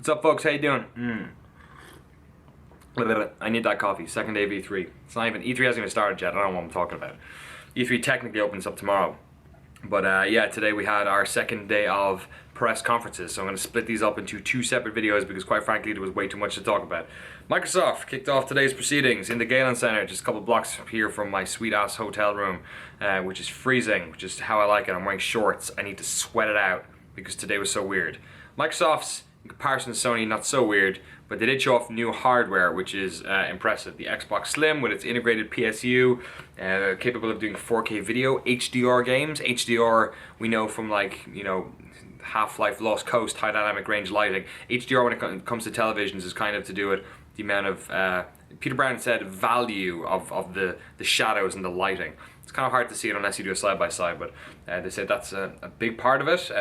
What's up, folks? How you doing? I need that coffee. Second day of E3. It's not even E3 hasn't even started yet. I don't know what I'm talking about. E3 technically opens up tomorrow, but yeah, today we had our second day of press conferences. So I'm going to split these up into two separate videos because, quite frankly, there was way too much to talk about. Microsoft kicked off today's proceedings in the Galen Center, just a couple blocks here from my sweet ass hotel room, which is freezing, which is how I like it. I'm wearing shorts. I need to sweat it out because today was so weird. Microsoft's, in comparison to Sony, not so weird, but they did show off new hardware, which is impressive. The Xbox Slim with its integrated PSU, capable of doing 4K video, HDR games. HDR we know from, like, you know, Half-Life Lost Coast, high dynamic range lighting. HDR when it comes to televisions is kind of to do with the amount of, Peter Brown said, value of the shadows and the lighting. It's kind of hard to see it unless you do a side-by-side, but they said that's a big part of it.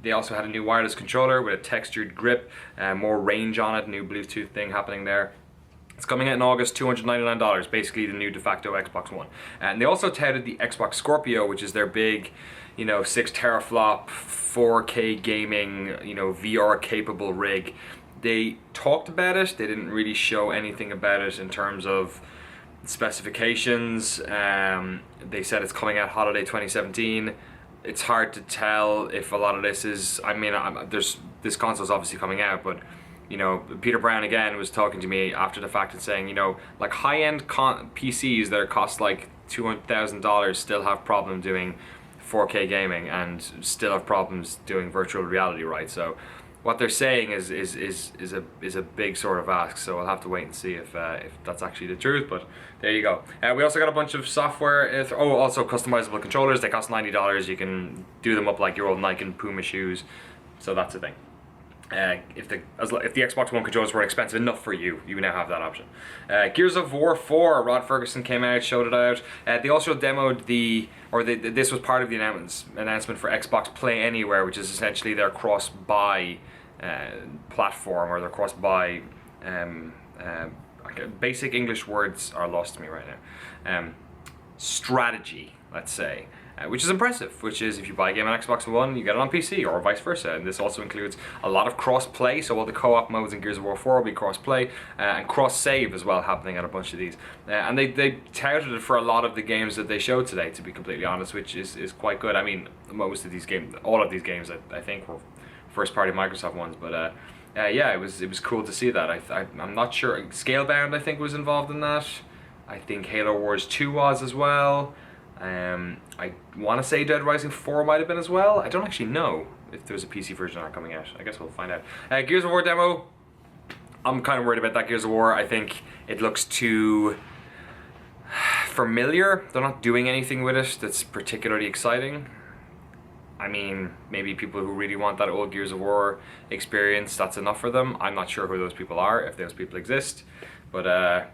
They also had a new wireless controller with a textured grip, more range on it, new Bluetooth thing happening there. It's coming out in August, $299, basically the new de facto Xbox One. And they also touted the Xbox Scorpio, which is their big, you know, 6 teraflop, 4K gaming, you know, VR capable rig. They talked about it, they didn't really show anything about it in terms of specifications. They said it's coming out holiday 2017. It's hard to tell if a lot of this is, I mean, this console's obviously coming out, but you know, Peter Brown again was talking to me after the fact and saying, you know, like high-end PCs that cost like $200,000 still have problem doing 4K gaming and still have problems doing virtual reality, right? So what they're saying is a big sort of ask, so I'll have to wait and see if that's actually the truth, but there you go. We also got a bunch of software, also customizable controllers. They cost $90. You can do them up like your old Nike and Puma shoes, so that's a thing. If the Xbox One controllers were expensive enough for you, you now have that option. Gears of War 4, Rod Ferguson came out, showed it out. They also demoed this was part of the announcement for Xbox Play Anywhere, which is essentially their cross-buy platform, or their cross-buy, basic English words are lost to me right now. Strategy, let's say. Which is impressive, which is if you buy a game on Xbox One, you get it on PC, or vice versa. And this also includes a lot of cross-play, so all the co-op modes in Gears of War 4 will be cross-play, and cross-save as well happening on a bunch of these. And they touted it for a lot of the games that they showed today, to be completely honest, which is quite good. I mean, most of these games, all of these games I think were first-party Microsoft ones, but yeah, it was cool to see that. I'm not sure, Scalebound I think was involved in that. I think Halo Wars 2 was as well. I want to say Dead Rising 4 might have been as well. I don't actually know if there's a PC version not coming out. I guess we'll find out. Gears of War demo. I'm kind of worried about that Gears of War. I think it looks too familiar. They're not doing anything with it that's particularly exciting. I mean, maybe people who really want that old Gears of War experience, that's enough for them. I'm not sure who those people are, if those people exist. But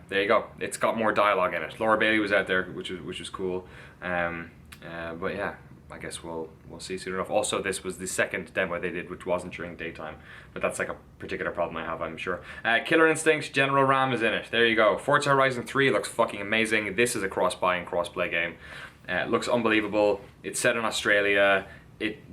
there you go. It's got more dialogue in it. Laura Bailey was out there, which was cool. But yeah, I guess we'll see soon enough. Also, this was the second demo they did, which wasn't during daytime. But that's like a particular problem I have, I'm sure. Killer Instinct, General Ram is in it. There you go. Forza Horizon 3 looks fucking amazing. This is a cross-buy and cross-play game. It looks unbelievable. It's set in Australia.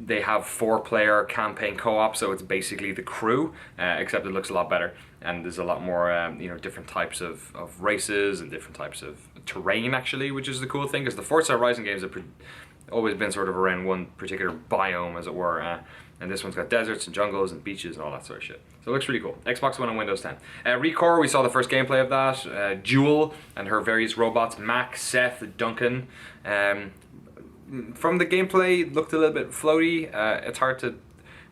They have 4-player campaign co-op, so it's basically the crew, except it looks a lot better, and there's a lot more you know, different types of races and different types of terrain actually, which is the cool thing, because the Forza Horizon games have always been sort of around one particular biome, as it were, and this one's got deserts and jungles and beaches and all that sort of shit. So it looks really cool. Xbox One and Windows 10. Recore, we saw the first gameplay of that. Jewel and her various robots, Mac, Seth, Duncan. From the gameplay, it looked a little bit floaty. It's hard to,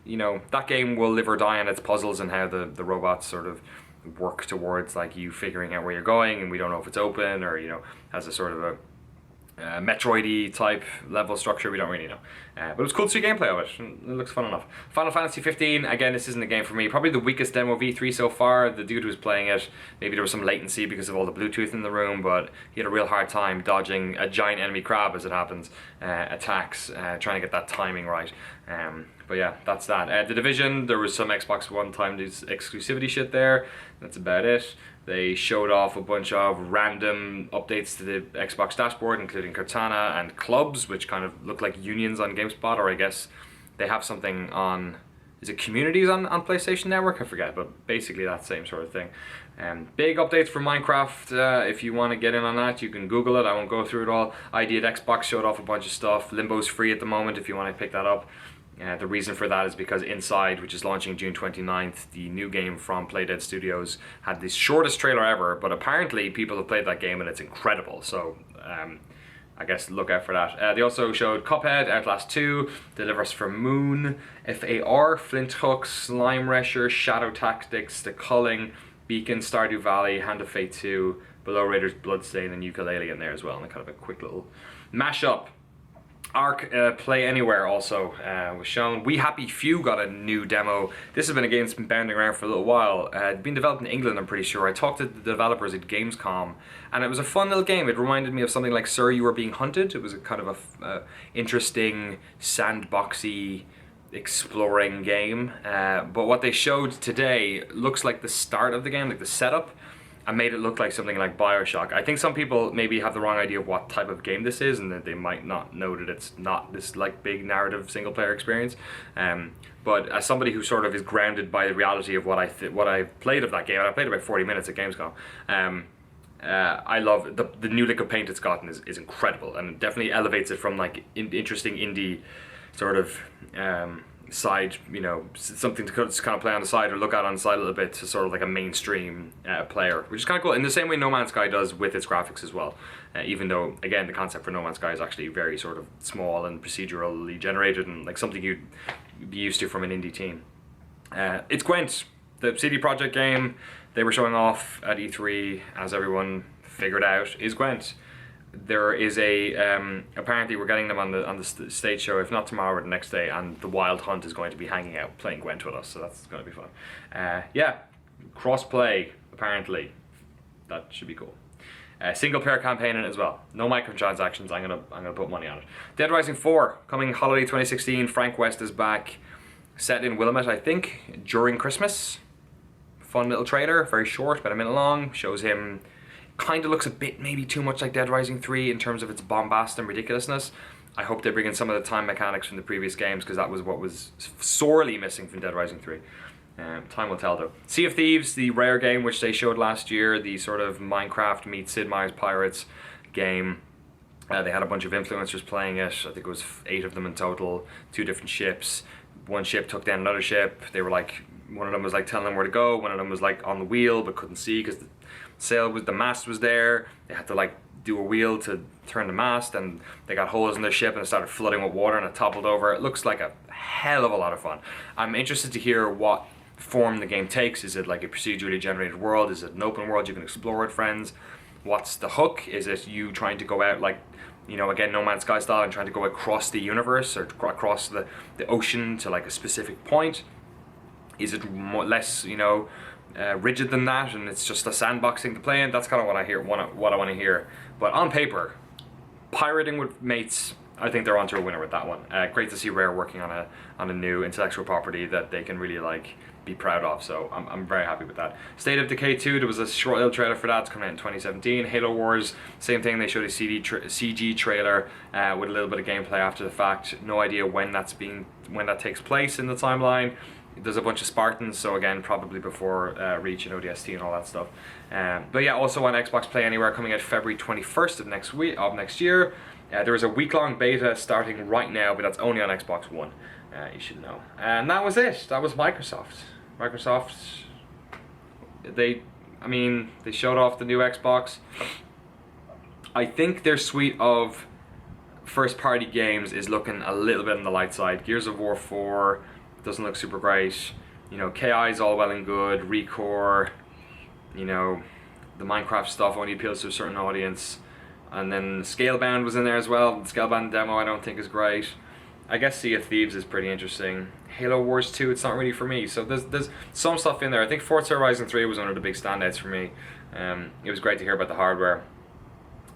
you know, that game will live or die on its puzzles and how the robots sort of work towards like you figuring out where you're going, and we don't know if it's open or, you know, has a sort of a Metroid-y type level structure. We don't really know, but it was cool to see gameplay of it. It looks fun enough. Final Fantasy 15, again, this isn't a game for me. Probably the weakest demo of E3 so far. The dude who was playing it, maybe there was some latency because of all the Bluetooth in the room, but he had a real hard time dodging a giant enemy crab, as it happens, attacks, trying to get that timing right. But yeah, that's that. The Division, there was some Xbox One timed exclusivity shit there. That's about it. They showed off a bunch of random updates to the Xbox dashboard, including Cortana and clubs, which kind of look like unions on GameSpot, or I guess they have something on is it Communities on PlayStation Network? I forget, but basically that same sort of thing. Big updates for Minecraft. If you want to get in on that, you can Google it. I won't go through it all. ID at Xbox showed off a bunch of stuff. Limbo's free at the moment if you want to pick that up. The reason for that is because Inside, which is launching June 29th, the new game from Playdead Studios, had the shortest trailer ever, but apparently people have played that game and it's incredible. So I guess look out for that. They also showed Cuphead, Outlast 2, Delivers from Moon, FAR, Flint Hook, Slime Resher, Shadow Tactics, The Culling, Beacon, Stardew Valley, Hand of Fate 2, Below Raiders, Bloodstain, and Yooka-Laylee in there as well, and kind of a quick little mashup. Ark Play Anywhere also was shown. We Happy Few got a new demo. This has been a game that's been bounding around for a little while. It's been developed in England, I'm pretty sure. I talked to the developers at Gamescom, and it was a fun little game. It reminded me of something like Sir, You Were Being Hunted. It was a kind of a interesting, sandboxy, exploring game. But what they showed today looks like the start of the game, like the setup, and made it look like something like BioShock. I think some people maybe have the wrong idea of what type of game this is, and that they might not know that it's not this like big narrative single player experience. But as somebody who sort of is grounded by the reality of what I played of that game, and I played about 40 minutes at Gamescom, I love the new lick of paint it's gotten is incredible, and it definitely elevates it from like interesting indie sort of side, you know, something to kind of play on the side or look at on the side a little bit, to sort of like a mainstream player, which is kind of cool in the same way No Man's Sky does with its graphics as well, even though again the concept for No Man's Sky is actually very sort of small and procedurally generated and like something you'd be used to from an indie team. It's Gwent, the CD Projekt game they were showing off at E3, as everyone figured out, is Gwent. There is a apparently we're getting them on the stage show, if not tomorrow or the next day, and the Wild Hunt is going to be hanging out playing Gwent with us, so that's going to be fun. Yeah, cross-play apparently, that should be cool. Single player campaign in it as well. No microtransactions. I'm gonna put money on it. Dead Rising 4 coming holiday 2016. Frank West is back, set in Willamette, I think, during Christmas. Fun little trailer, very short, about a minute long. Shows him. Kind of looks a bit maybe too much like Dead Rising 3 in terms of its bombast and ridiculousness. I hope they bring in some of the time mechanics from the previous games, because that was what was sorely missing from Dead Rising 3. Time will tell though. Sea of Thieves, the Rare game which they showed last year, the sort of Minecraft meets Sid Meier's Pirates game. They had a bunch of influencers playing it. I think it was 8 of them in total, 2 different ships. One ship took down another ship. They were like, one of them was like telling them where to go, one of them was like on the wheel but couldn't see because the mast was there. They had to like do a wheel to turn the mast, and they got holes in their ship and it started flooding with water and it toppled over. It looks like a hell of a lot of fun. I'm interested to hear what form the game takes. Is it like a procedurally generated world? Is it an open world you can explore with friends? What's the hook? Is it you trying to go out like, you know, again, No Man's Sky style, and trying to go across the universe or across the ocean to like a specific point? Is it more, less, you know, rigid than that, and it's just a sandboxing to play in? That's kind of what I hear, what I want to hear. But on paper, pirating with mates, I think they're onto a winner with that one. Great to see Rare working on a new intellectual property that they can really like be proud of. So I'm very happy with that. State of Decay 2, there was a short little trailer for that. It's coming out in 2017. Halo Wars, same thing. They showed a CG trailer with a little bit of gameplay after the fact. No idea when that takes place in the timeline. There's a bunch of Spartans, so again, probably before Reach and ODST and all that stuff. But yeah, also on Xbox Play Anywhere, coming out February 21st of next year. There is a week-long beta starting right now, but that's only on Xbox One. You should know. And that was it. That was Microsoft. Microsoft, they showed off the new Xbox. I think their suite of first-party games is looking a little bit on the light side. Gears of War 4 doesn't look super great. You know, KI is all well and good. Recore, you know, the Minecraft stuff only appeals to a certain audience. And then Scalebound was in there as well. The Scalebound demo I don't think is great. I guess Sea of Thieves is pretty interesting. Halo Wars 2, it's not really for me. So there's some stuff in there. I think Forza Horizon 3 was one of the big standouts for me. It was great to hear about the hardware.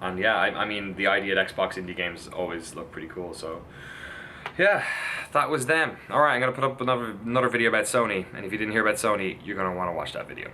And yeah, I mean, the idea at Xbox indie games always look pretty cool. So yeah, that was them. Alright, I'm going to put up another video about Sony. And if you didn't hear about Sony, you're going to want to watch that video.